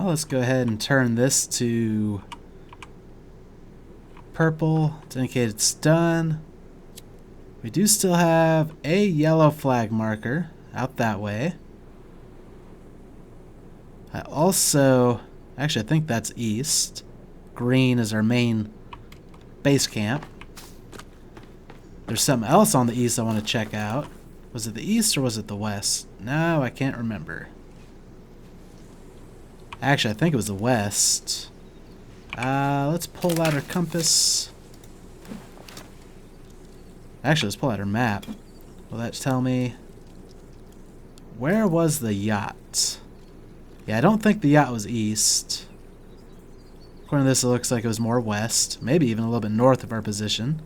Well, let's go ahead and turn this to purple to indicate it's done. We do still have a yellow flag marker out that way. Actually, I think that's east. Green is our main base camp. There's something else on the east I want to check out. Was it the east or was it the west? No, I can't remember. Actually, I think it was the west. Let's pull out our compass. Actually, let's pull out our map. Will that tell me? Where was the yacht? Yeah, I don't think the yacht was east. According to this, it looks like it was more west. Maybe even a little bit north of our position.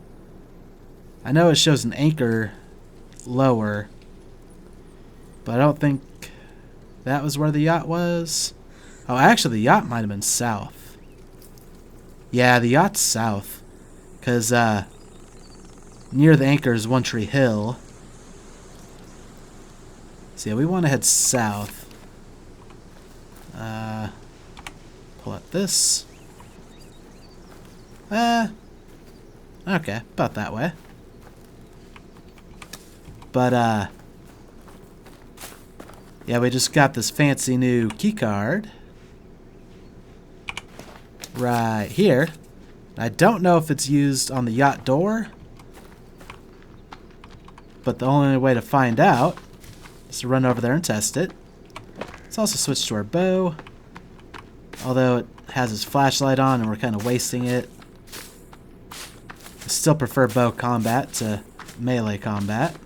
I know it shows an anchor lower, but I don't think that was where the yacht was. Oh, actually, the yacht might have been south. Yeah, the yacht's south. Because near the anchor is One Tree Hill. So yeah, we want to head south. Pull out this. Okay, about that way. But, yeah, we just got this fancy new keycard. Right here. I don't know if it's used on the yacht door. But the only way to find out is to run over there and test it. Let's also switch to our bow. Although it has its flashlight on and we're kind of wasting it. I still prefer bow combat to melee combat.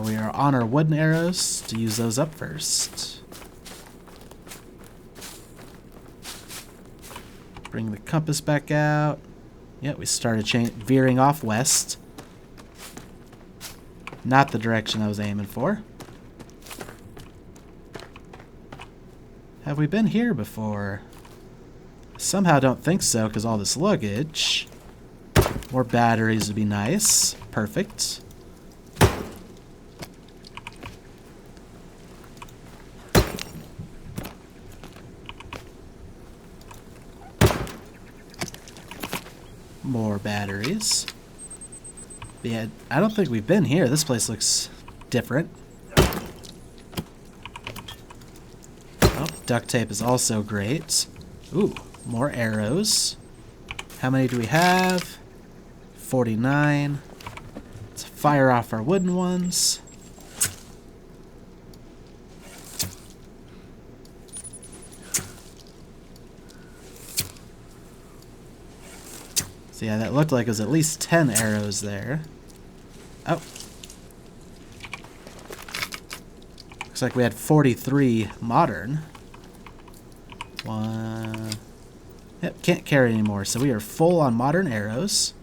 We are on our wooden arrows to use those up first. Bring the compass back out. Yeah, we started veering off west. Not the direction I was aiming for. Have we been here before? Somehow don't think so because all this luggage. More batteries would be nice. Perfect. More batteries. Yeah, I don't think we've been here. This place looks different. Oh, duct tape is also great. Ooh, more arrows. How many do we have? 49. Let's fire off our wooden ones. So yeah, that looked like it was at least 10 arrows there. Oh. Looks like we had 43 modern. One. Yep, can't carry anymore. So we are full on modern arrows.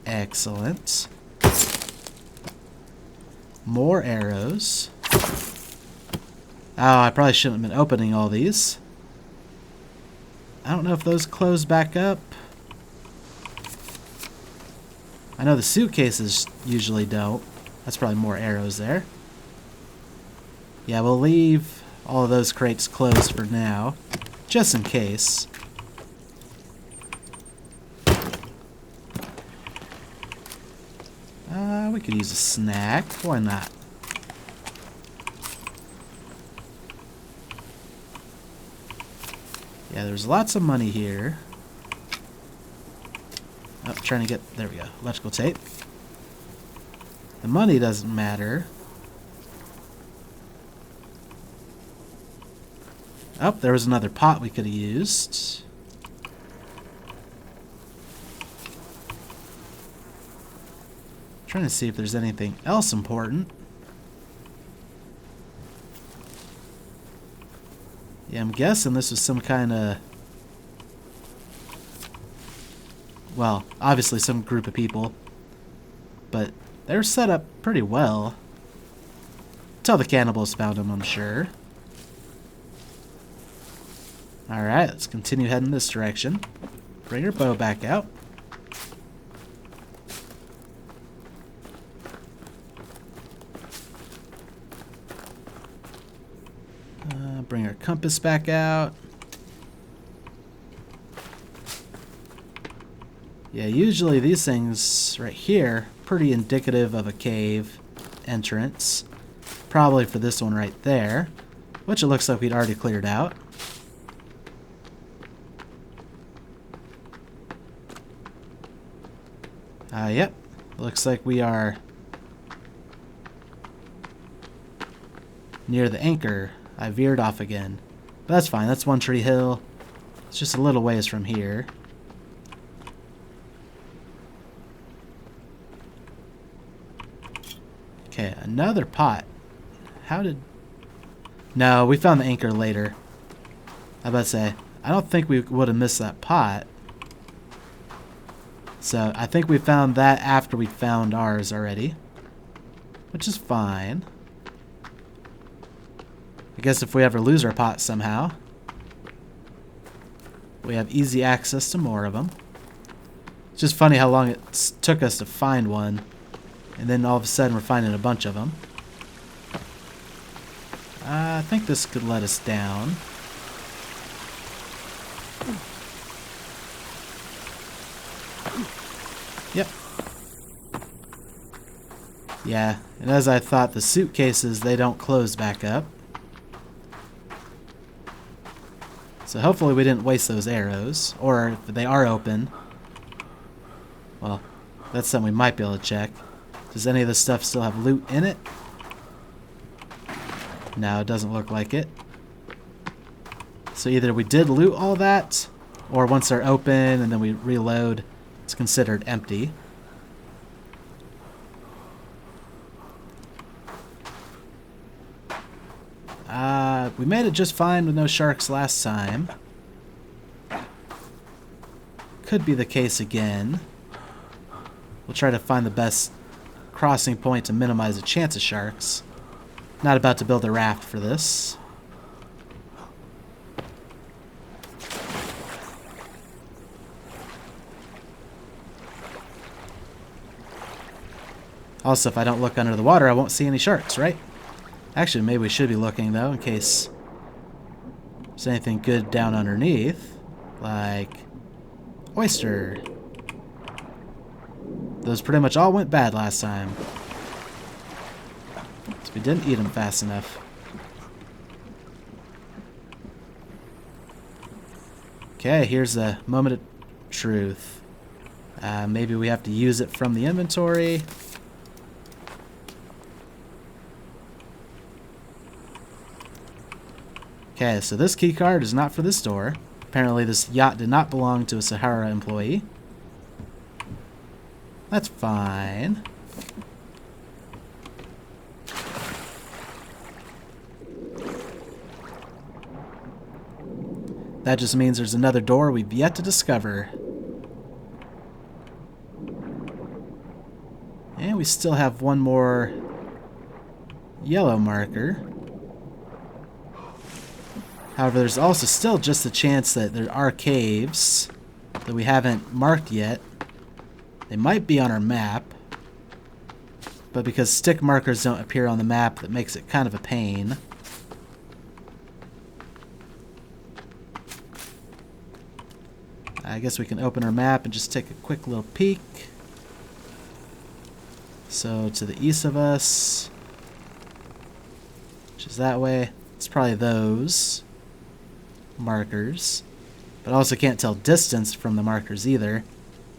Excellent. More arrows. Oh, I probably shouldn't have been opening all these. I don't know if those close back up. I know the suitcases usually don't. That's probably more arrows there. Yeah, we'll leave all of those crates closed for now, just in case. We could use a snack. Why not? Yeah, there's lots of money here. Oh, trying to get... There we go. Electrical tape. The money doesn't matter. Oh, there was another pot we could have used. Trying to see if there's anything else important. Yeah, I'm guessing this was some kind of... Well, obviously some group of people. But they're set up pretty well. Till the cannibals found them, I'm sure. Alright, let's continue heading this direction. Bring your bow back out. Bring our compass back out. Yeah, usually these things right here, pretty indicative of a cave entrance. Probably for this one right there, which it looks like we'd already cleared out. Yep. Looks like we are near the anchor. I veered off again. But that's fine. That's One Tree Hill. It's just a little ways from here. Okay, another pot. How did... No, we found the anchor later. I was about to say, I don't think we would have missed that pot. So, I think we found that after we found ours already. Which is fine. I guess if we ever lose our pot somehow, we have easy access to more of them. It's just funny how long it took us to find one. And then all of a sudden we're finding a bunch of them. I think this could let us down. Yep. Yeah, and as I thought, the suitcases, they don't close back up. So hopefully we didn't waste those arrows. Or if they are open, well, that's something we might be able to check. Does any of this stuff still have loot in it? No, it doesn't look like it. So either we did loot all that, or once they're open and then we reload, it's considered empty. We made it just fine with no sharks last time. Could be the case again. We'll try to find the best crossing point to minimize the chance of sharks. Not about to build a raft for this. Also, if I don't look under the water, I won't see any sharks, right? Actually, maybe we should be looking, though, in case there's anything good down underneath. Like oyster. Those pretty much all went bad last time. So we didn't eat them fast enough. Okay, here's the moment of truth. Maybe we have to use it from the inventory. Okay, so this keycard is not for this door. Apparently this yacht did not belong to a Sahara employee. That's fine. That just means there's another door we've yet to discover. And we still have one more yellow marker. However, there's also still just a chance that there are caves that we haven't marked yet. They might be on our map, but because stick markers don't appear on the map, that makes it kind of a pain. I guess we can open our map and just take a quick little peek. So to the east of us, which is that way, it's probably those markers. But I also can't tell distance from the markers either,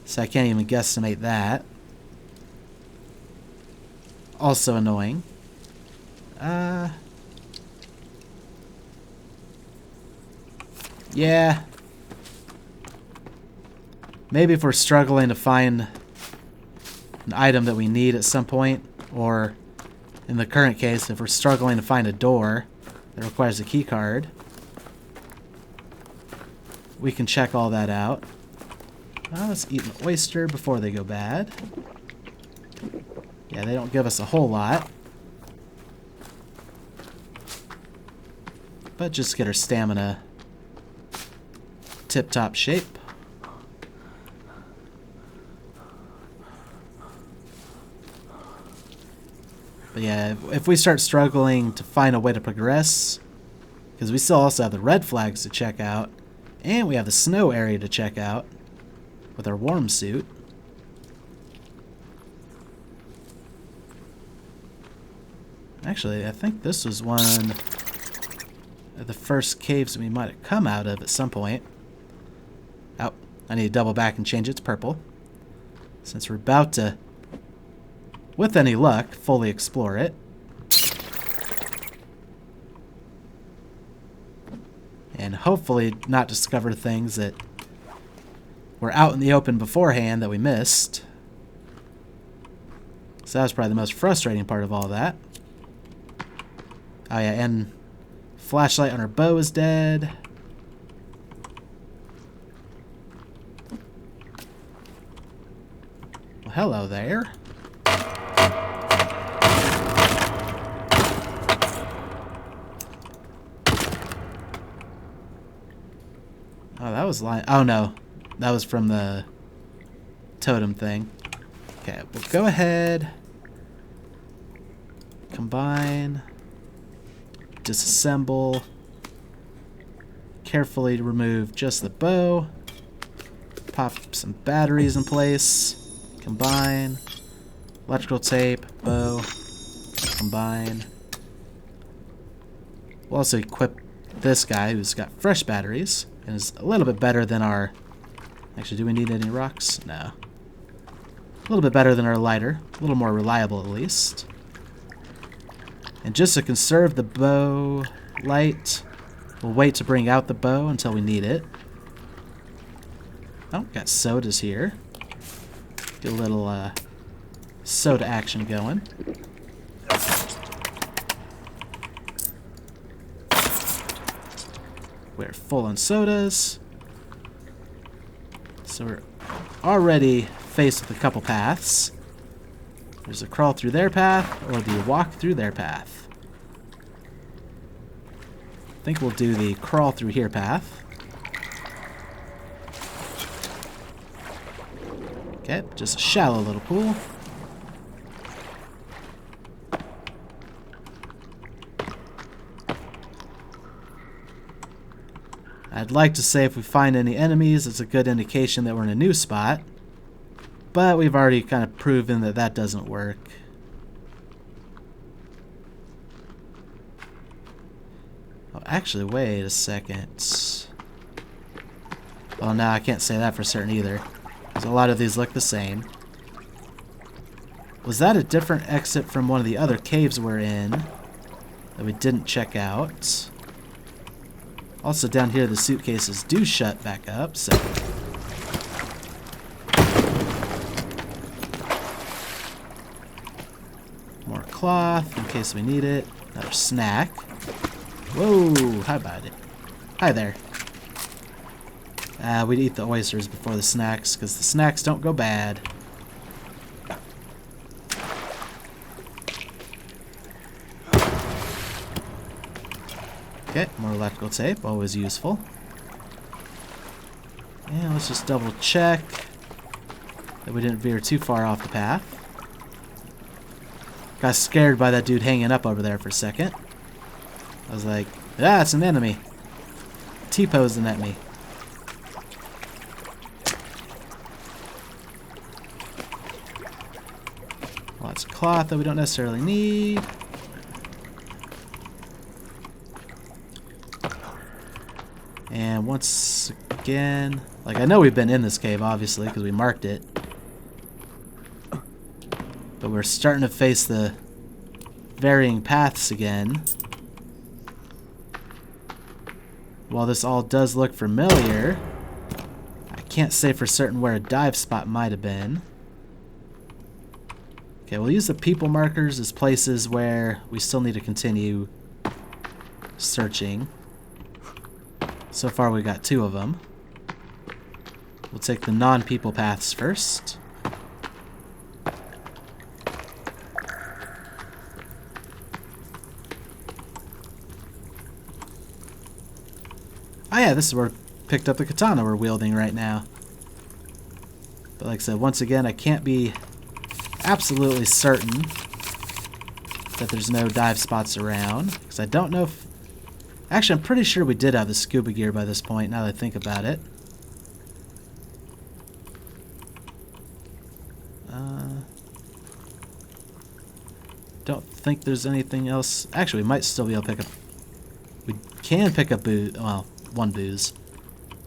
so I can't even guesstimate that. Also annoying. Yeah. Maybe if we're struggling to find an item that we need at some point, or in the current case, if we're struggling to find a door that requires a key card, we can check all that out. Let's eat an oyster before they go bad. Yeah, they don't give us a whole lot, but just get our stamina tip-top shape. But yeah, if we start struggling to find a way to progress, Because we still also have the red flags to check out. And we have the snow area to check out with our warm suit. Actually, I think this was one of the first caves we might have come out of at some point. Oh, I need to double back and change it to purple. Since we're about to, with any luck, fully explore it. And hopefully not discover things that were out in the open beforehand that we missed. So that was probably the most frustrating part of all that. Oh yeah, and flashlight on our bow is dead. Well, hello there. Oh, that was lying. Oh no, that was from the totem thing. Okay, we'll go ahead. Combine. Disassemble. Carefully remove just the bow. Pop some batteries in place. Combine. Electrical tape. Bow. Combine. We'll also equip this guy who's got fresh batteries and is a little bit better than our... Actually, do we need any rocks? No. A little bit better than our lighter. A little more reliable, at least. And just to conserve the bow light, we'll wait to bring out the bow until we need it. Oh, got sodas here. Get a little soda action going. We're full on sodas. So we're already faced with a couple paths. There's a crawl through their path, or the walk through their path. I think we'll do the crawl through here path. Okay, just a shallow little pool. I'd like to say if we find any enemies, it's a good indication that we're in a new spot. But we've already kind of proven that that doesn't work. Oh, actually, wait a second. Well, no, I can't say that for certain either. Because a lot of these look the same. Was that a different exit from one of the other caves we're in that we didn't check out? Also, down here, the suitcases do shut back up, so... More cloth in case we need it. Another snack. Whoa, hi buddy. Hi there. We'd eat the oysters before the snacks because the snacks don't go bad. Okay, more electrical tape, always useful. And let's just double check that we didn't veer too far off the path. Got scared by that dude hanging up over there for a second. I was like, ah, it's an enemy. T-posing at me. Lots of cloth that we don't necessarily need. And once again, like I know we've been in this cave, obviously, because we marked it. But we're starting to face the varying paths again. While this all does look familiar, I can't say for certain where a dive spot might have been. Okay, we'll use the people markers as places where we still need to continue searching. So far we got 2 of them. We'll take the non-people paths first. Oh yeah, this is where we picked up the katana we're wielding right now. But like I said, once again, I can't be absolutely certain that there's no dive spots around, because I don't know if Actually, I'm pretty sure we did have the scuba gear by this point, now that I think about it. Don't think there's anything else. Actually, we might still be able to pick up... We can pick up booze. Well, one booze.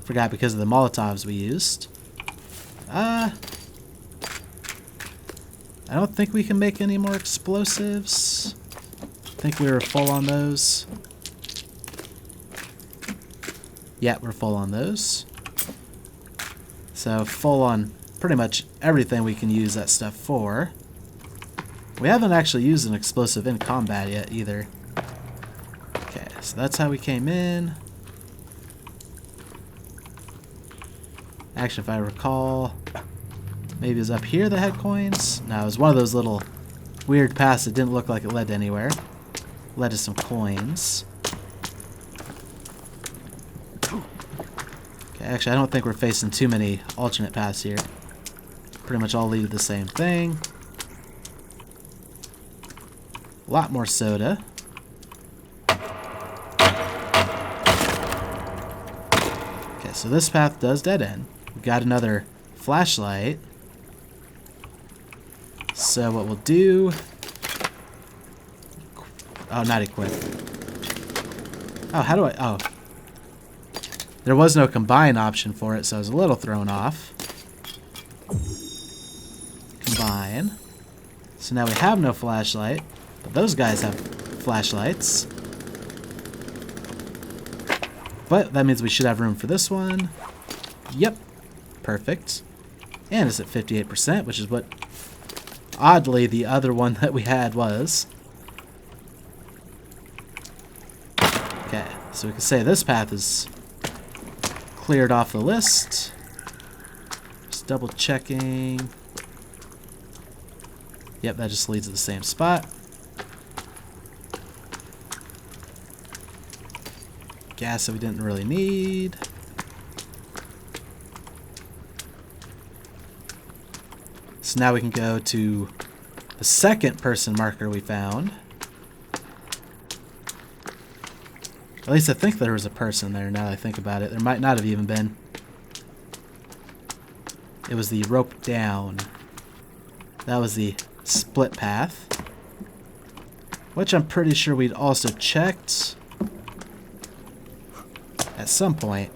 Forgot because of the Molotovs we used. I don't think we can make any more explosives. I think we were full on those. Yeah, we're full on those. So full on pretty much everything we can use that stuff for. We haven't actually used an explosive in combat yet either. Okay, so that's how we came in. Actually, if I recall, maybe it was up here that had coins. No, it was one of those little weird paths that didn't look like it led to anywhere. Led to some coins. Okay, actually, I don't think we're facing too many alternate paths here. Pretty much all lead to the same thing. A lot more soda. Okay, so this path does dead end. We got another flashlight. So what we'll do... Oh, not equip. Oh, how do I... Oh. There was no combine option for it, so I was a little thrown off. Combine. So now we have no flashlight, but those guys have flashlights. But that means we should have room for this one. Yep. Perfect. And it's at 58%, which is what, oddly, the other one that we had was. Okay, so we can say this path is cleared off the list. Just double checking. Yep, that just leads to the same spot. Gas that we didn't really need. So now we can go to the second person marker we found. At least I think there was a person there now that I think about it. There might not have even been. It was the rope down. That was the split path. Which I'm pretty sure we'd also checked at some point.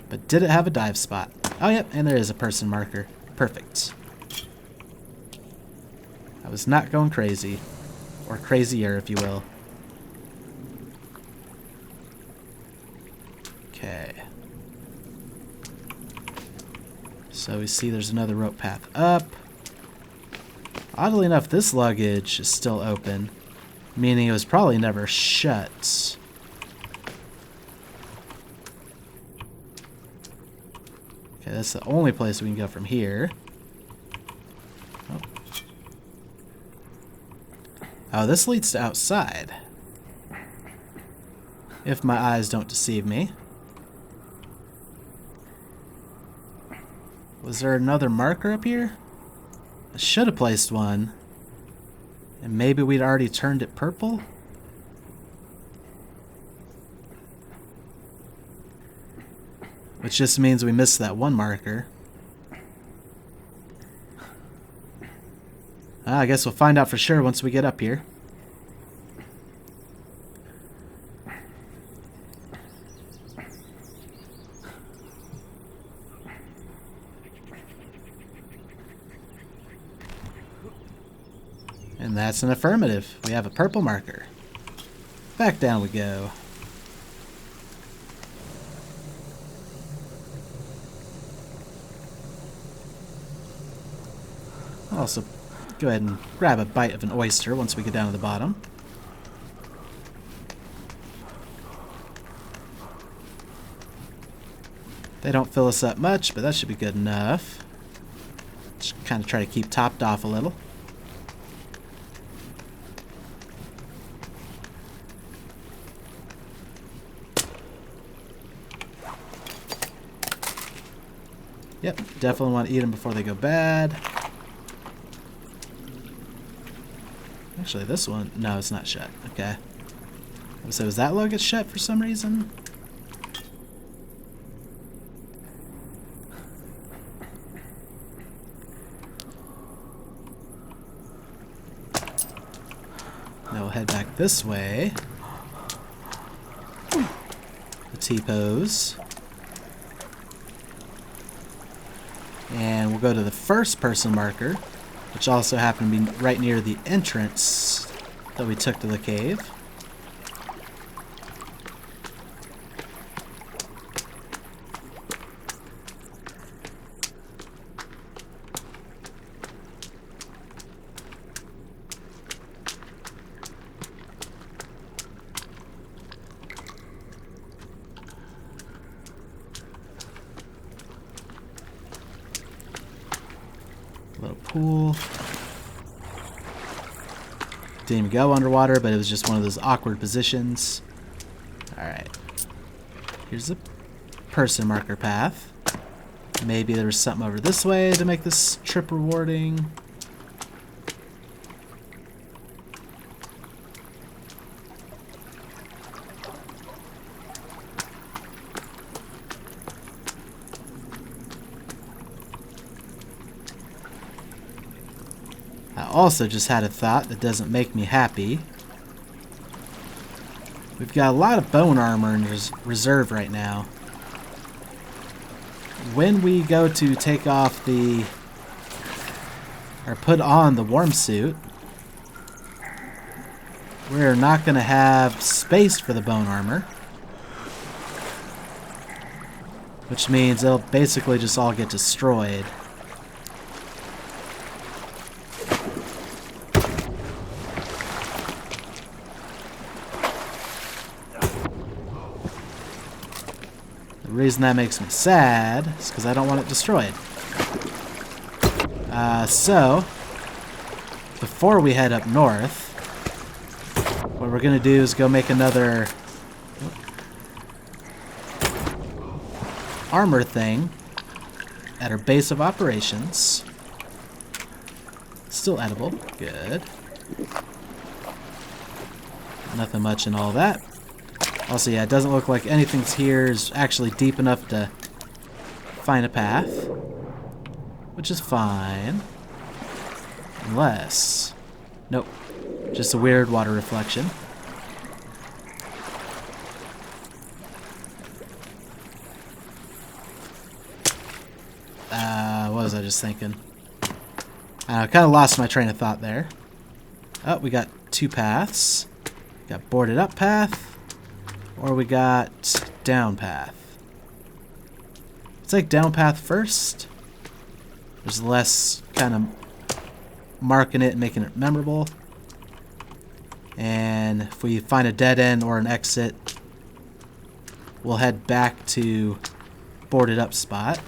But did it have a dive spot? Oh, yep, and there is a person marker. Perfect. I was not going crazy. Or crazier, if you will. Okay. So we see there's another rope path up. Oddly enough, this luggage is still open, meaning it was probably never shut. Okay, that's the only place we can go from here. Oh, this leads to outside. If my eyes don't deceive me. Was there another marker up here? I should have placed one. And maybe we'd already turned it purple? Which just means we missed that one marker. I guess we'll find out for sure once we get up here. And that's an affirmative. We have a purple marker. Back down we go. I'll also go ahead and grab a bite of an oyster once we get down to the bottom. They don't fill us up much, but that should be good enough. Just kind of try to keep topped off a little. Yep, definitely want to eat them before they go bad. Actually, this one... No, it's not shut. Okay. So was that luggage shut for some reason? Now we'll head back this way. The T-pose. And we'll go to the first person marker, which also happened to be right near the entrance that we took to the cave. Little pool. Didn't even go underwater, but it was just one of those awkward positions. Alright. Here's a person marker path. Maybe there was something over this way to make this trip rewarding. I also just had a thought that doesn't make me happy. We've got a lot of bone armor in reserve right now. When we go to take off or put on the warm suit, we're not going to have space for the bone armor. Which means it'll basically just all get destroyed. The reason that makes me sad is because I don't want it destroyed. So, before we head up north, what we're going to do is go make another armor thing at our base of operations. Still edible. Good. Nothing much in all that. Also, yeah, it doesn't look like anything here is actually deep enough to find a path, which is fine. Unless... Nope. Just a weird water reflection. What was I just thinking? I kind of lost my train of thought there. Oh, we got two paths. We got boarded up path. Or we got down path. Let's take down path first. There's less kind of marking it and making it memorable. And if we find a dead end or an exit, we'll head back to boarded up spot.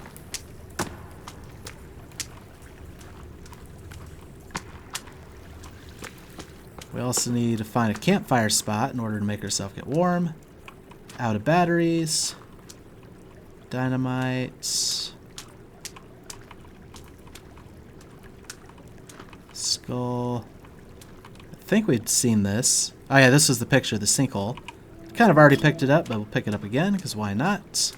We also need to find a campfire spot in order to make ourselves get warm. Out of batteries. Dynamite. Skull. I think we'd seen this. Oh yeah, this was the picture of the sinkhole. Kind of already picked it up, but we'll pick it up again, because why not?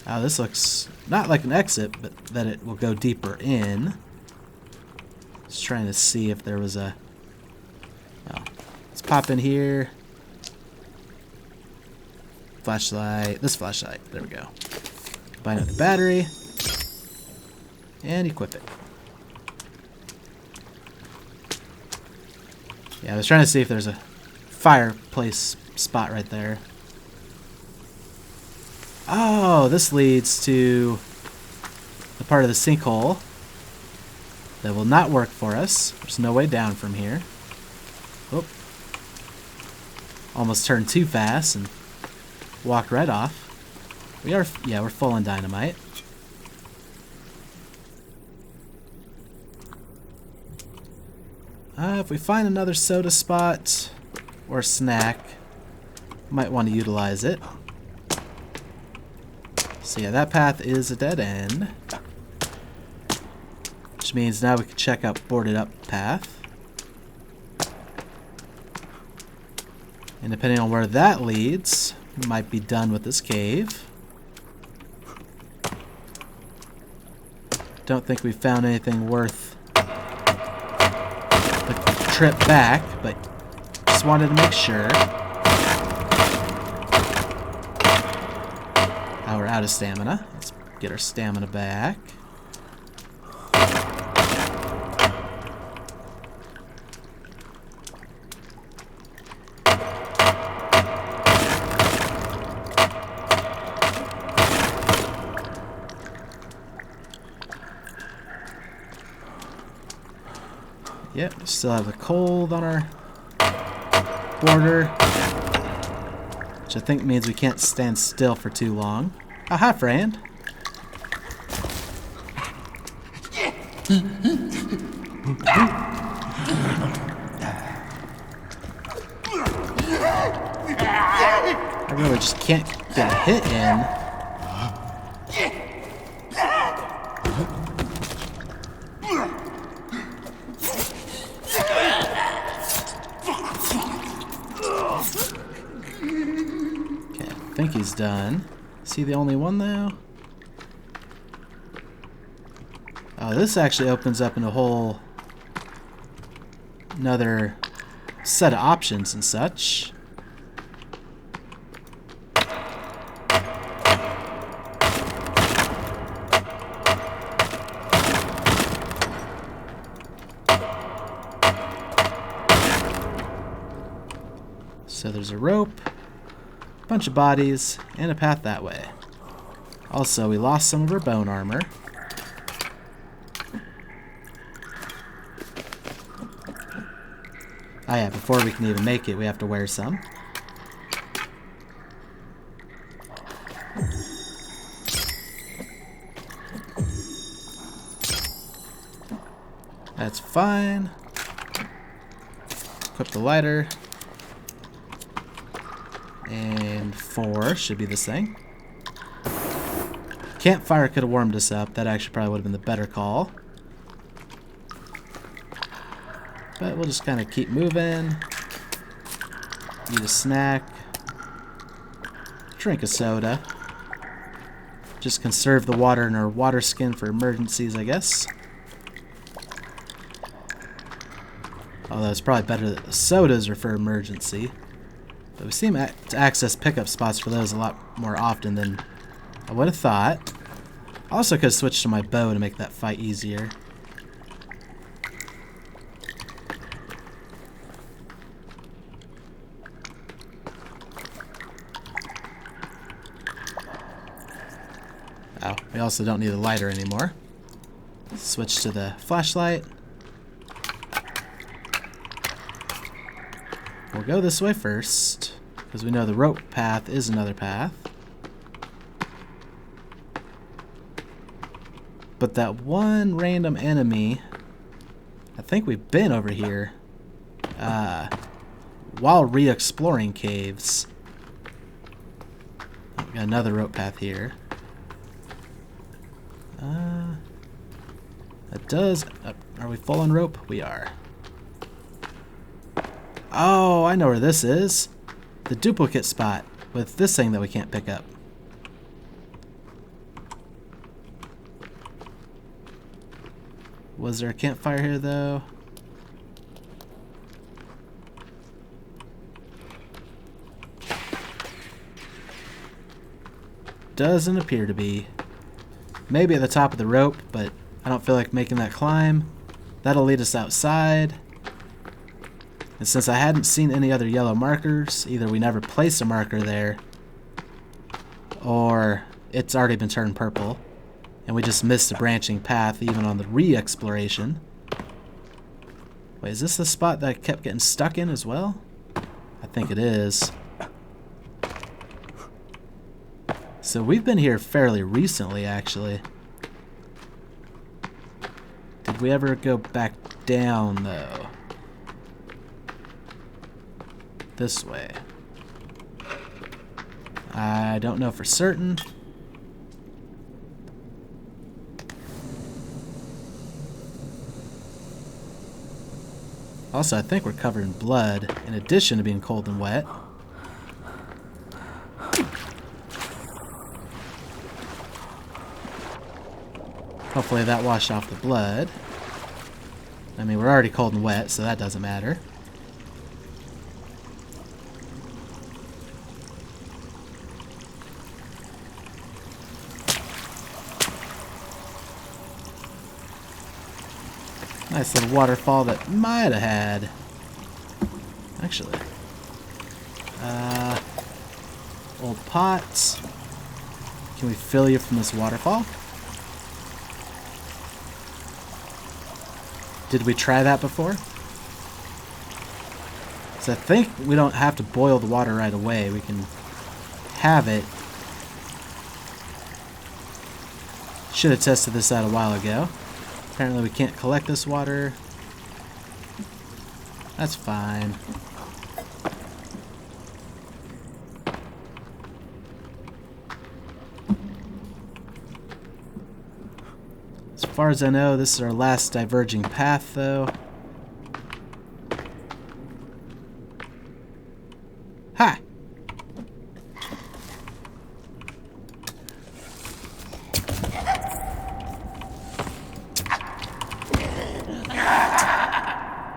Oh, this looks not like an exit, but that it will go deeper in. Just trying to see if there was a... Oh. Let's pop in here. Flashlight. This flashlight. There we go. Combine it with the battery. And equip it. Yeah, I was trying to see if there's a fireplace spot right there. Oh, this leads to the part of the sinkhole that will not work for us. There's no way down from here. Oop. Almost turned too fast and walked right off. We're full on dynamite. If we find another soda spot or snack, might want to utilize it. So yeah, that path is a dead end. Which means now we can check out boarded up path. And depending on where that leads, we might be done with this cave. Don't think we found anything worth the trip back, but just wanted to make sure. Now we're out of stamina. Let's get our stamina back. Yep, still have the cold on our border, which I think means we can't stand still for too long. Oh, hi, friend. I really just can't get a hit in. I think he's done. Is he the only one though? Oh, this actually opens up in a whole another set of options and such. So there's a rope, a bunch of bodies, and a path that way. Also, we lost some of our bone armor. Oh yeah, before we can even make it, we have to wear some. That's fine. Equip the lighter. And 4 should be this thing. Campfire could have warmed us up. That actually probably would have been the better call. But we'll just kind of keep moving. Eat a snack. Drink a soda. Just conserve the water in our water skin for emergencies, I guess. Although it's probably better that the sodas are for emergency. But we seem to access pickup spots for those a lot more often than I would have thought. I also could have switched to my bow to make that fight easier. Oh, we also don't need a lighter anymore. Switch to the flashlight. We'll go this way first, because we know the rope path is another path. But that one random enemy, I think we've been over here while re-exploring caves. We got another rope path here. That does... are we full on rope? We are. Oh, I know where this is. The duplicate spot with this thing that we can't pick up. Was there a campfire here, though? Doesn't appear to be. Maybe at the top of the rope, but I don't feel like making that climb. That'll lead us outside. And since I hadn't seen any other yellow markers, either we never placed a marker there, or it's already been turned purple, and we just missed a branching path even on the re-exploration. Wait, is this the spot that I kept getting stuck in as well? I think it is. So we've been here fairly recently, actually. Did we ever go back down, though? This way. I don't know for certain. Also, I think we're covered in blood, in addition to being cold and wet. Hopefully that washed off the blood. I mean, we're already cold and wet, so that doesn't matter. Nice little waterfall that might have had. Actually. Old pots. Can we fill you from this waterfall? Did we try that before? So I think we don't have to boil the water right away. We can have it. Should have tested this out a while ago. Apparently we can't collect this water. That's fine. As far as I know, this is our last diverging path, though. Ha!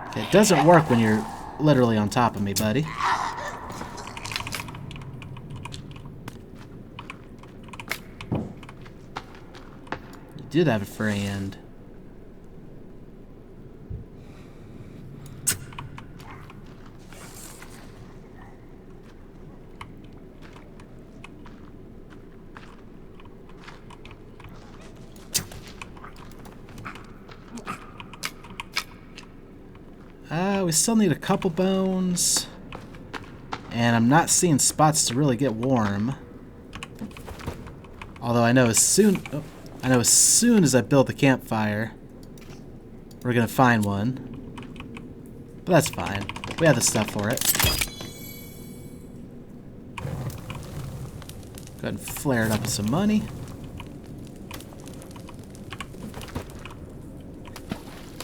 Okay, it doesn't work when you're literally on top of me, buddy. Did have a friend. We still need a couple bones. And I'm not seeing spots to really get warm. Although I know as soon as I build the campfire, we're gonna find one. But that's fine. We have the stuff for it. Go ahead and flare it up with some money.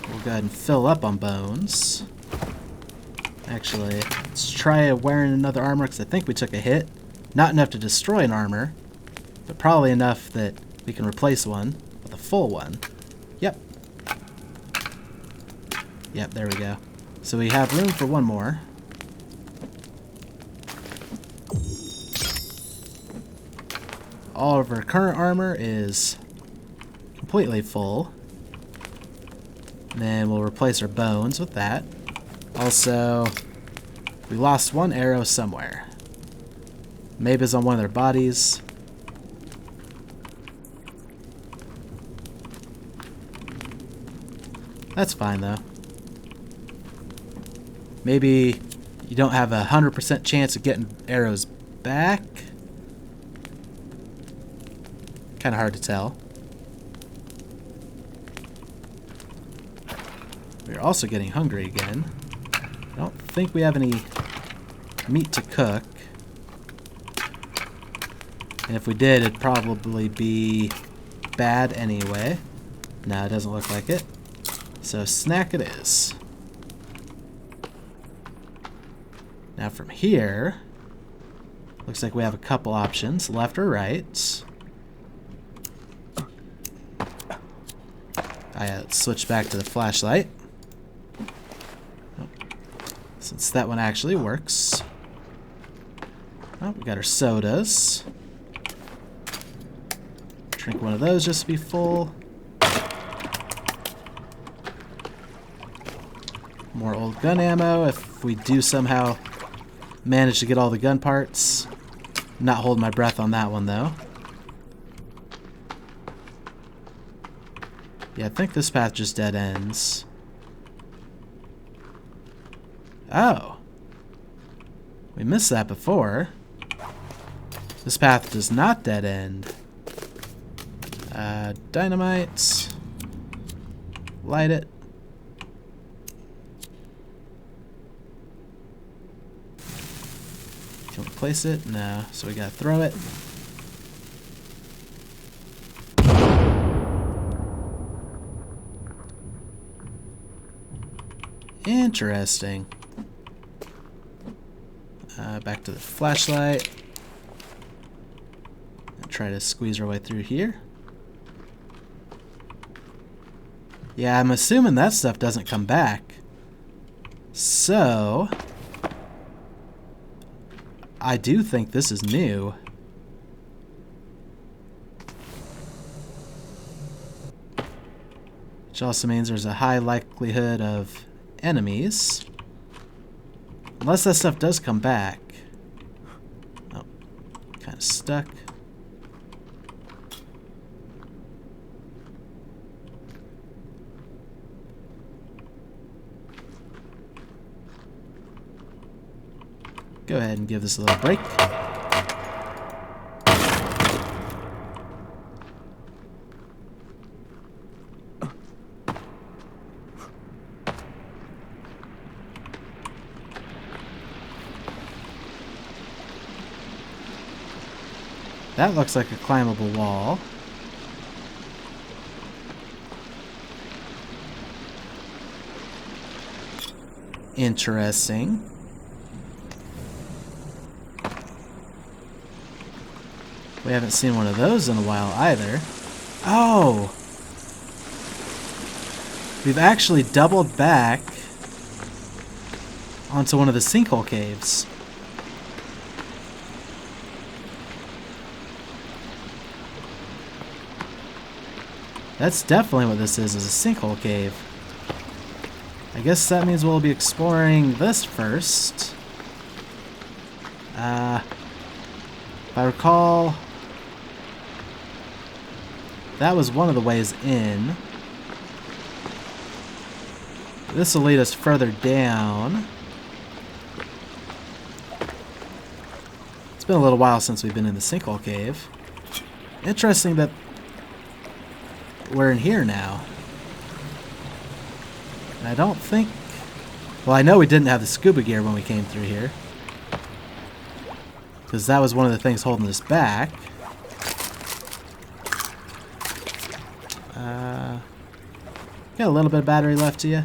We'll go ahead and fill up on bones. Actually, let's try wearing another armor because I think we took a hit. Not enough to destroy an armor, but probably enough that we can replace one with a full one. Yep. Yep, there we go. So we have room for one more. All of our current armor is completely full. And then we'll replace our bones with that. Also, we lost one arrow somewhere. Maybe it's on one of their bodies. That's fine, though. Maybe you don't have a 100% chance of getting arrows back. Kind of hard to tell. We're also getting hungry again. I don't think we have any meat to cook. And if we did, it'd probably be bad anyway. No, it doesn't look like it. So snack it is. Now from here, looks like we have a couple options, left or right. Let's switch back to the flashlight. Oh, since that one actually works. Oh, we got our sodas. Drink one of those just to be full. More old gun ammo if we do somehow manage to get all the gun parts. Not holding my breath on that one though. Yeah, I think this path just dead ends. Oh. We missed that before. This path does not dead end. Dynamite. Light it. Can we place it? No, so we gotta throw it. Interesting. Back to the flashlight. And try to squeeze our way through here. Yeah, I'm assuming that stuff doesn't come back. So, I do think this is new. Which also means there's a high likelihood of enemies. Unless that stuff does come back. Oh, kind of stuck. Go ahead and give this a little break. That looks like a climbable wall. Interesting. We haven't seen one of those in a while either. Oh! We've actually doubled back onto one of the sinkhole caves. That's definitely what this is a sinkhole cave. I guess that means we'll be exploring this first. If I recall, that was one of the ways in. This will lead us further down. It's been a little while since we've been in the sinkhole cave. Interesting that we're in here now. And I don't think... Well, I know we didn't have the scuba gear when we came through here. Because that was one of the things holding us back. Got a little bit of battery left to you.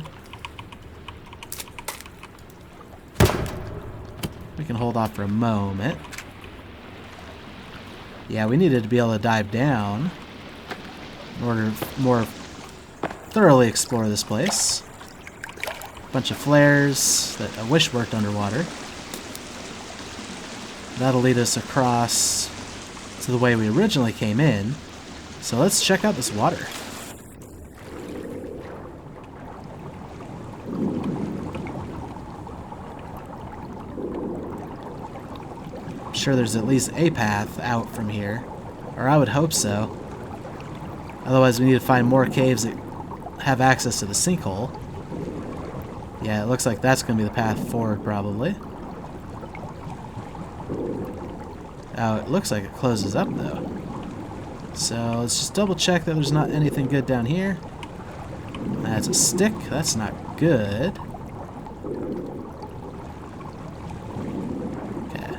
We can hold off for a moment. Yeah, we needed to be able to dive down in order to more thoroughly explore this place. Bunch of flares that I wish worked underwater. That'll lead us across to the way we originally came in. So let's check out this water. I'm sure there's at least a path out from here. Or I would hope so. Otherwise we need to find more caves that have access to the sinkhole. Yeah, it looks like that's going to be the path forward probably. Oh, it looks like it closes up though. So let's just double check that there's not anything good down here. That's a stick. That's not good. Okay.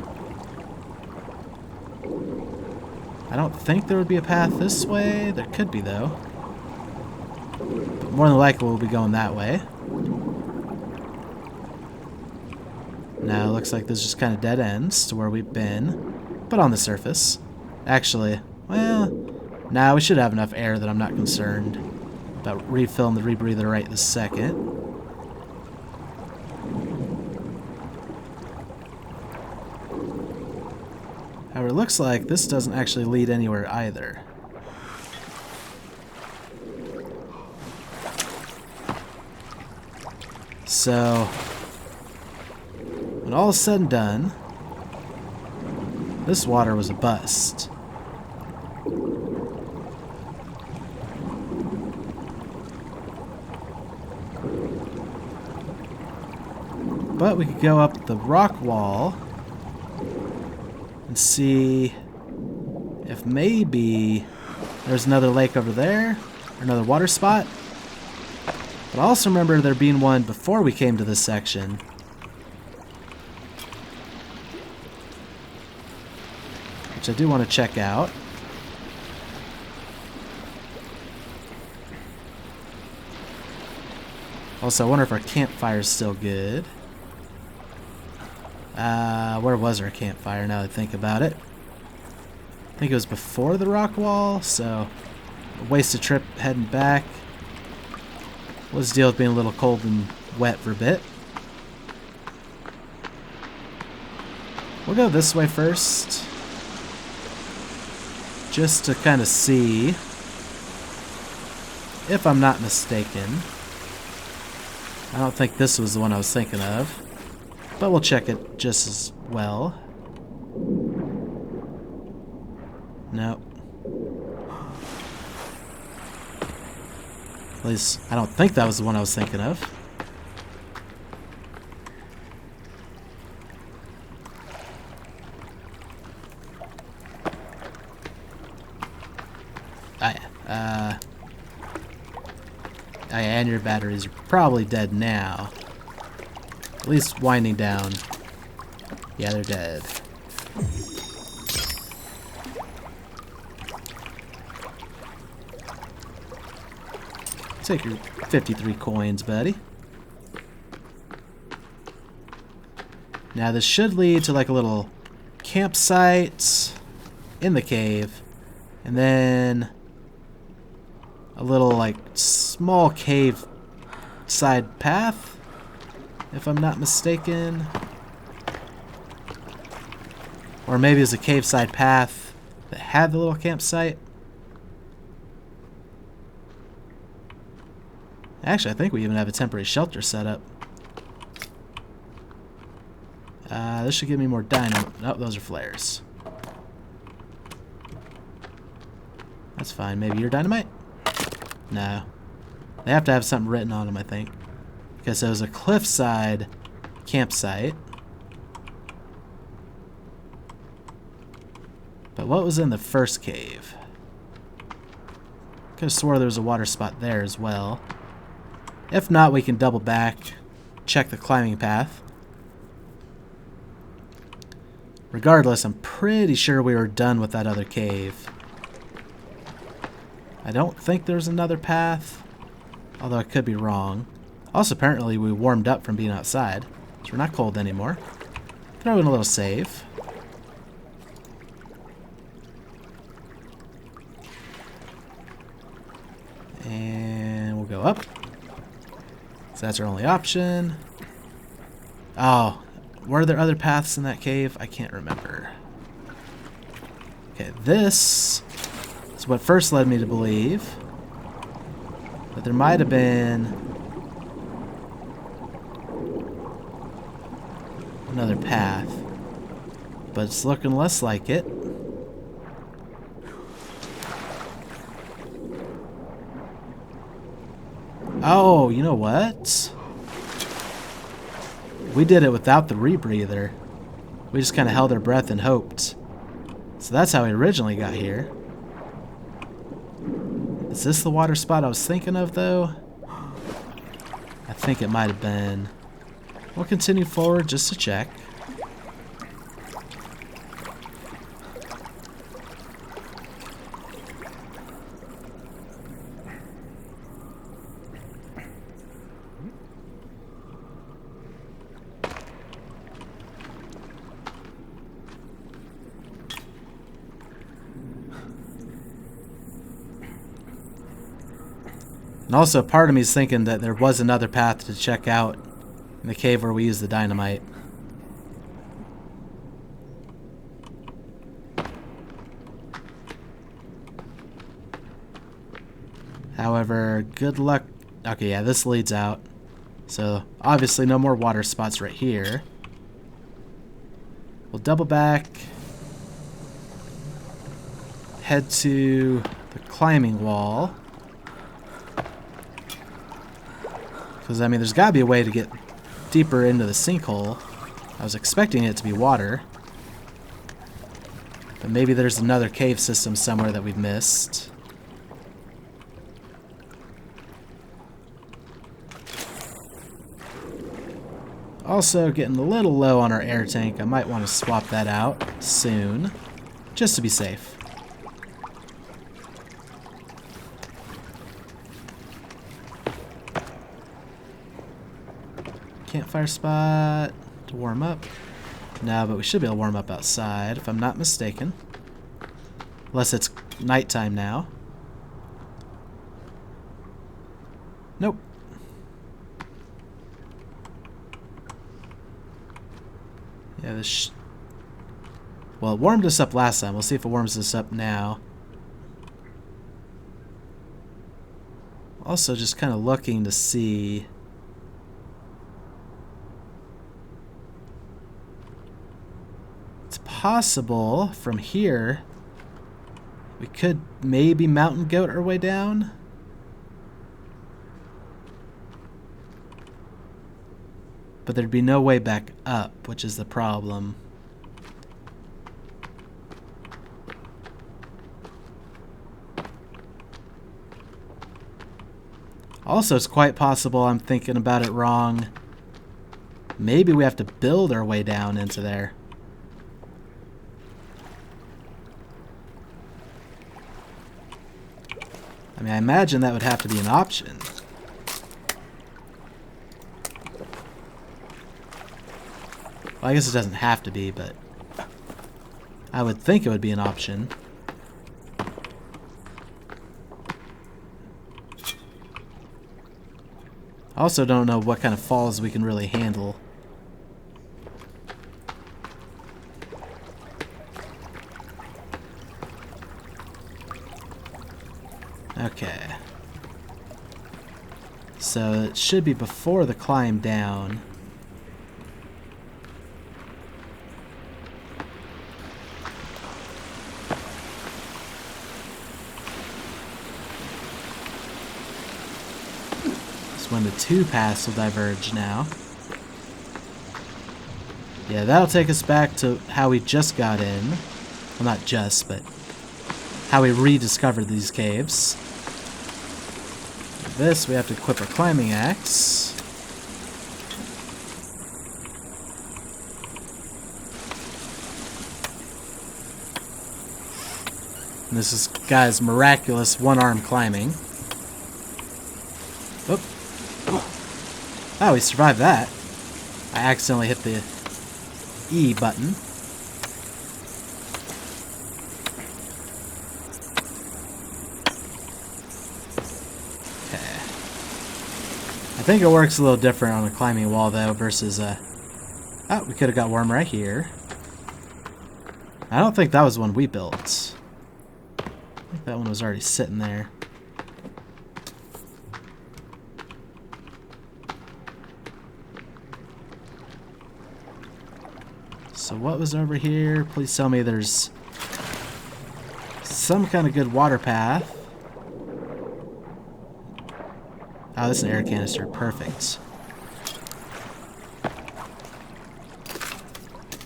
I don't think there would be a path this way. There could be though. But more than likely we'll be going that way. Now it looks like there's just kind of dead ends to where we've been. But on the surface. Actually, well, now we should have enough air that I'm not concerned about refilling the rebreather right this second. However, it looks like this doesn't actually lead anywhere either. So, when all is said and done, this water was a bust. But we could go up the rock wall and see if maybe there's another lake over there, or another water spot. But I also remember there being one before we came to this section. Which I do want to check out. Also, I wonder if our campfire is still good. Where was our campfire now that I think about it? I think it was before the rock wall, so a wasted trip heading back. Let's deal with being a little cold and wet for a bit. We'll go this way first, just to kind of see if I'm not mistaken. I don't think this was the one I was thinking of, but we'll check it just as well. Nope. At least, I don't think that was the one I was thinking of. And your batteries are probably dead now. At least winding down. Yeah, they're dead. Take your 53 coins, buddy. Now this should lead to like a little campsite in the cave. And then a little like small cave side path, if I'm not mistaken. Or maybe it's a cave side path that had the little campsite. Actually, I think we even have a temporary shelter set up. This should give me more dynamite. Nope, those are flares. That's fine. Maybe your dynamite? No. They have to have something written on them, I think. Because it was a cliffside campsite. But what was in the first cave? Could have swore there was a water spot there as well. If not, we can double back, check the climbing path. Regardless, I'm pretty sure we were done with that other cave. I don't think there's another path, although I could be wrong. Also, apparently we warmed up from being outside, so we're not cold anymore. Throw in a little save. And we'll go up. So that's our only option. Oh, were there other paths in that cave? I can't remember. Okay, this is what first led me to believe that there might have been another path, but it's looking less like it. Oh, you know what? We did it without the rebreather. We just kind of held our breath and hoped. So that's how we originally got here. Is this the water spot I was thinking of, though? I think it might have been. We'll continue forward just to check. And also, part of me is thinking that there was another path to check out in the cave where we used the dynamite. However, good luck. Okay, yeah, this leads out. So, obviously no more water spots right here. We'll double back. Head to the climbing wall. Because, I mean, there's got to be a way to get deeper into the sinkhole. I was expecting it to be water. But maybe there's another cave system somewhere that we've missed. Also, getting a little low on our air tank. I might want to swap that out soon, just to be safe. Campfire spot to warm up. No, but we should be able to warm up outside, if I'm not mistaken. Unless it's nighttime now. Nope. Yeah, well, it warmed us up last time. We'll see if it warms us up now. Also, just kind of looking to see. It's possible from here we could maybe mountain goat our way down. But there'd be no way back up, which is the problem. Also, it's quite possible I'm thinking about it wrong. Maybe we have to build our way down into there. I mean, I imagine that would have to be an option. Well, I guess it doesn't have to be, but I would think it would be an option. I also don't know what kind of falls we can really handle. Okay. So it should be before the climb down. When the two paths will diverge now. Yeah, that'll take us back to how we just got in. Well, not just, but how we rediscovered these caves. For this, we have to equip our climbing axe. And this is guy's miraculous one-arm climbing. Oop. Oh, we survived that. I accidentally hit the E button. Okay. I think it works a little different on a climbing wall, though, versus oh, we could have got worm right here. I don't think that was one we built. I think that one was already sitting there. So what was over here? Please tell me there's some kind of good water path. Oh, this is an air canister. Perfect.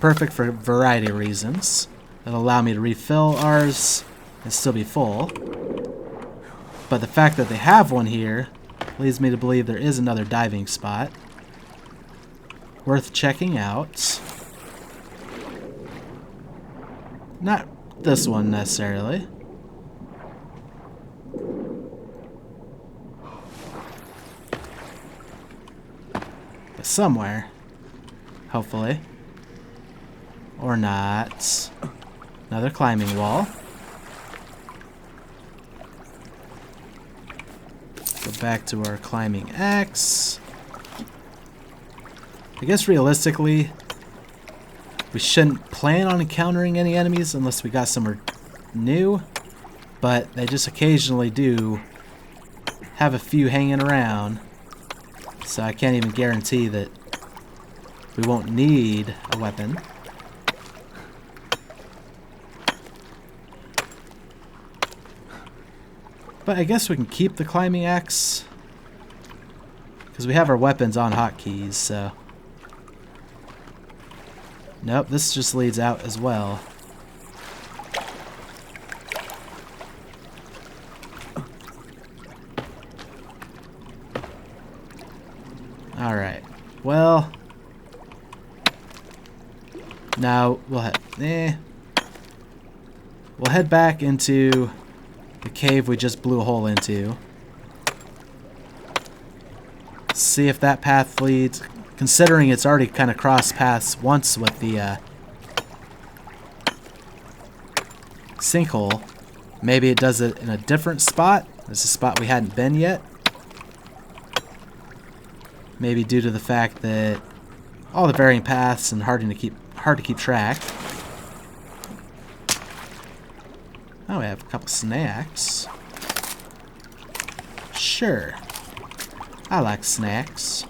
Perfect for a variety of reasons. That'll allow me to refill ours and still be full. But the fact that they have one here leads me to believe there is another diving spot worth checking out. Not this one necessarily. But somewhere. Hopefully. Or not. Another climbing wall. Go back to our climbing axe. I guess realistically, we shouldn't plan on encountering any enemies unless we got somewhere new, but they just occasionally do have a few hanging around, so I can't even guarantee that we won't need a weapon. But I guess we can keep the climbing axe, because we have our weapons on hotkeys, so... Nope, this just leads out as well. Alright. Well... Now, we'll head back into the cave we just blew a hole into. See if that path leads... Considering it's already kind of crossed paths once with the sinkhole, maybe it does it in a different spot. It's a spot we hadn't been yet. Maybe due to the fact that all the varying paths and hard hard to keep track. Oh, we have a couple snacks. Sure. I like snacks.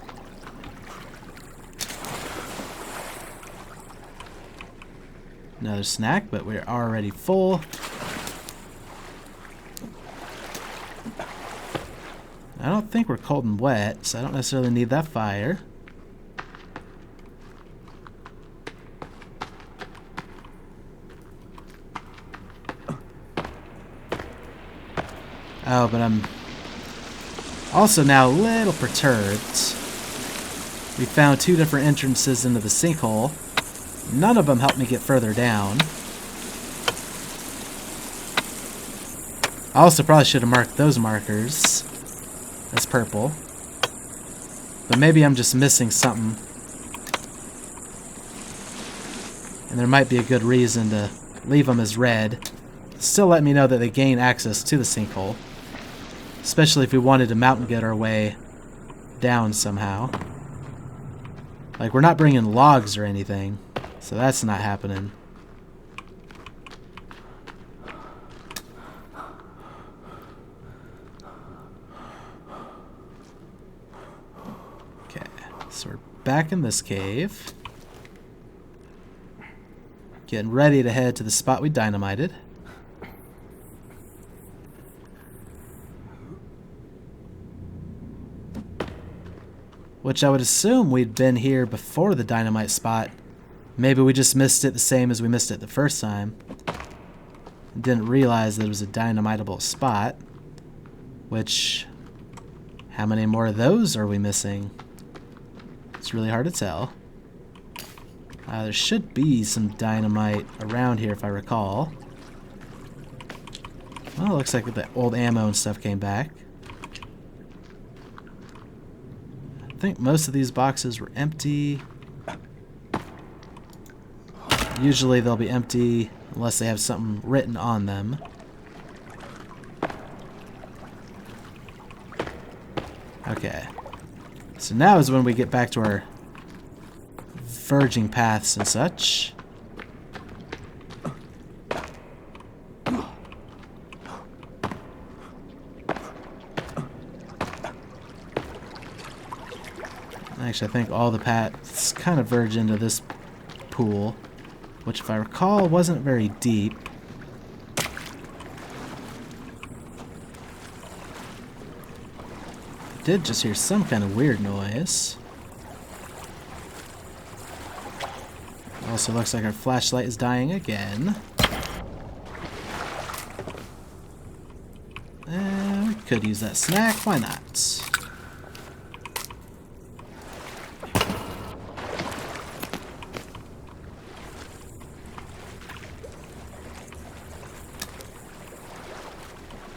Another snack, but we're already full. I don't think we're cold and wet, so I don't necessarily need that fire. Oh, but I'm also now a little perturbed. We found 2 different entrances into the sinkhole. None of them helped me get further down. I also probably should have marked those markers as purple. But maybe I'm just missing something. And there might be a good reason to leave them as red. Still let me know that they gain access to the sinkhole. Especially if we wanted to mountain goat our way down somehow. Like, we're not bringing logs or anything. So that's not happening. Okay, so we're back in this cave. Getting ready to head to the spot we dynamited. Which I would assume we'd been here before the dynamite spot. Maybe we just missed it the same as we missed it the first time. Didn't realize that it was a dynamitable spot. Which, how many more of those are we missing? It's really hard to tell. There should be some dynamite around here if I recall. Well, it looks like the old ammo and stuff came back. I think most of these boxes were empty. Usually they'll be empty unless they have something written on them. Okay. So now is when we get back to our verging paths and such. Actually, I think all the paths kind of verge into this pool, which, if I recall, wasn't very deep. I did just hear some kind of weird noise. Also looks like our flashlight is dying again. We could use that snack, why not?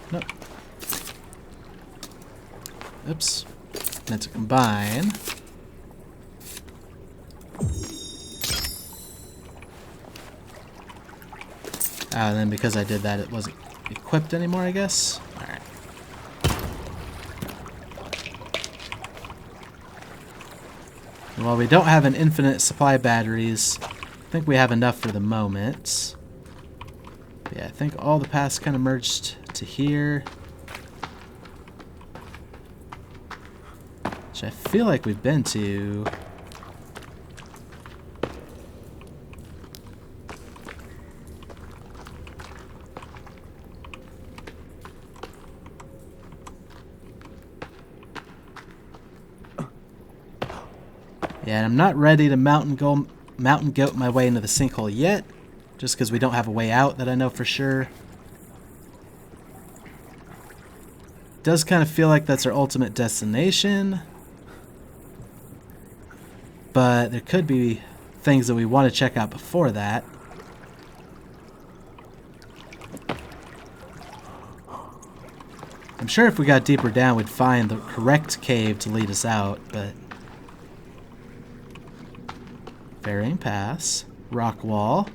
Nope. Oops. Meant to combine. And then because I did that, it wasn't equipped anymore, I guess. Alright. Well, we don't have an infinite supply of batteries. I think we have enough for the moment. Yeah, I think all the paths kind of merged to here. Which I feel like we've been to. Yeah, and I'm not ready to mountain goat my way into the sinkhole yet, just because we don't have a way out that I know for sure. Does kind of feel like that's our ultimate destination, but there could be things that we want to check out before that. I'm sure if we got deeper down we'd find the correct cave to lead us out, but... Varying paths, rock wall,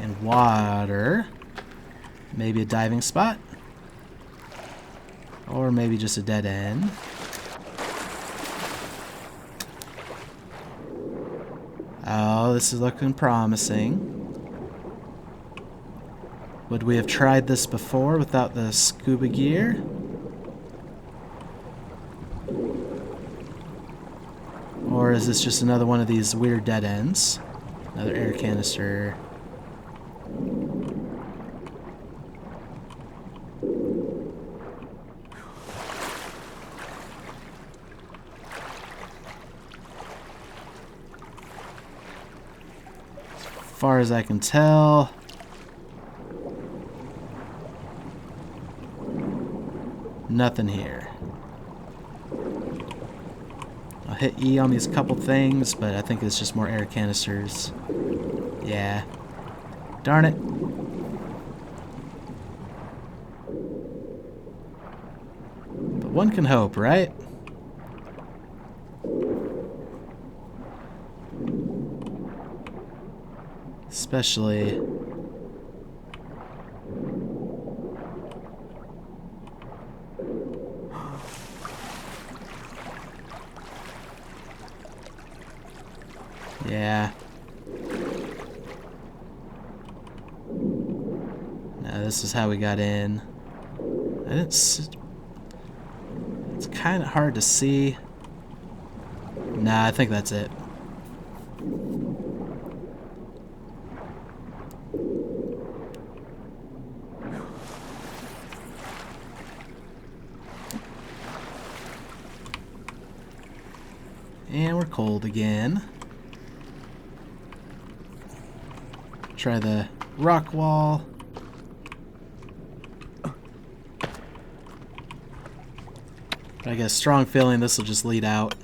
and water. Maybe a diving spot. Or maybe just a dead end. Oh, this is looking promising. Would we have tried this before without the scuba gear? Or is this just another one of these weird dead ends? Another air canister. As far as I can tell, nothing here. I'll hit E on these couple things, but I think it's just more air canisters. Yeah. Darn it. But one can hope, right? Especially... yeah. Now this is how we got in. I didn't s... It's kind of hard to see. Nah, I think that's it. And we're cold again. Try the rock wall. But I get a strong feeling this will just lead out.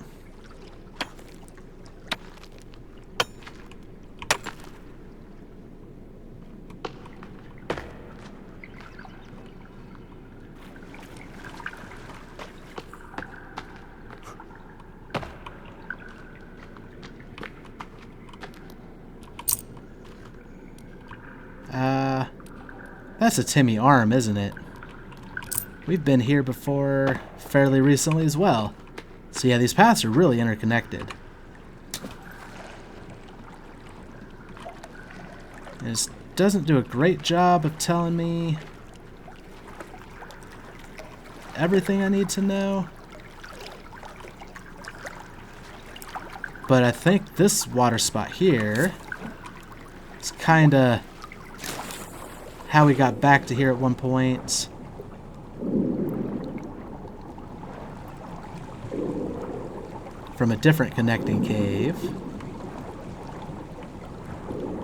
That's a Timmy arm, isn't it? We've been here before fairly recently as well. So yeah, these paths are really interconnected. It doesn't do a great job of telling me everything I need to know. But I think this water spot here is kinda how we got back to here at one point. From a different connecting cave.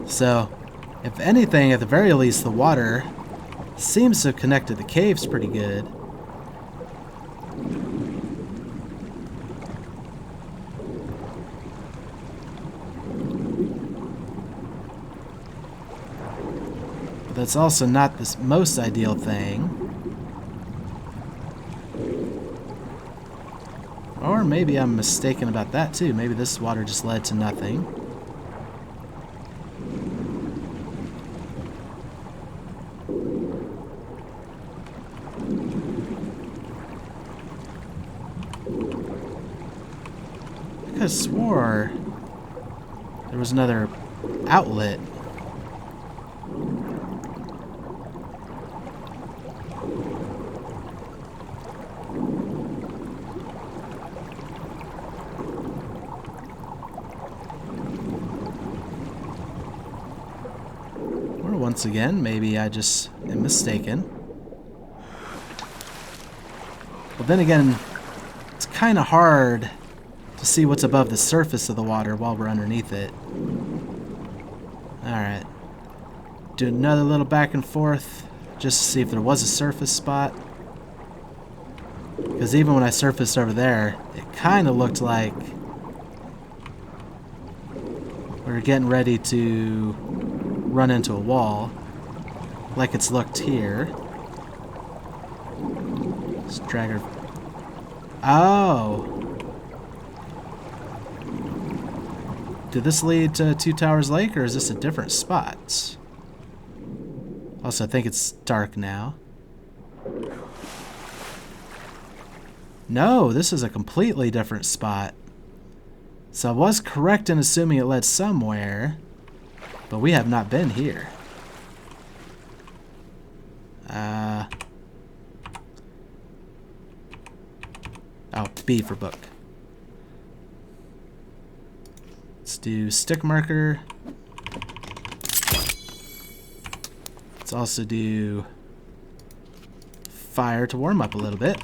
So, if anything, at the very least, the water seems to have connected the caves pretty good. But that's also not the most ideal thing. Or maybe I'm mistaken about that too. Maybe this water just led to nothing. I could have swore there was another outlet. Once again, maybe I just am mistaken. But then again, it's kind of hard to see what's above the surface of the water while we're underneath it. Alright. Do another little back and forth just to see if there was a surface spot. Because even when I surfaced over there, it kind of looked like we were getting ready to run into a wall, like it's looked here. Let's drag her. Oh! Did this lead to Two Towers Lake, or is this a different spot? Also, I think it's dark now. No, this is a completely different spot. So I was correct in assuming it led somewhere, but we have not been here. Oh, B for book. Let's do stick marker. Let's also do fire to warm up a little bit.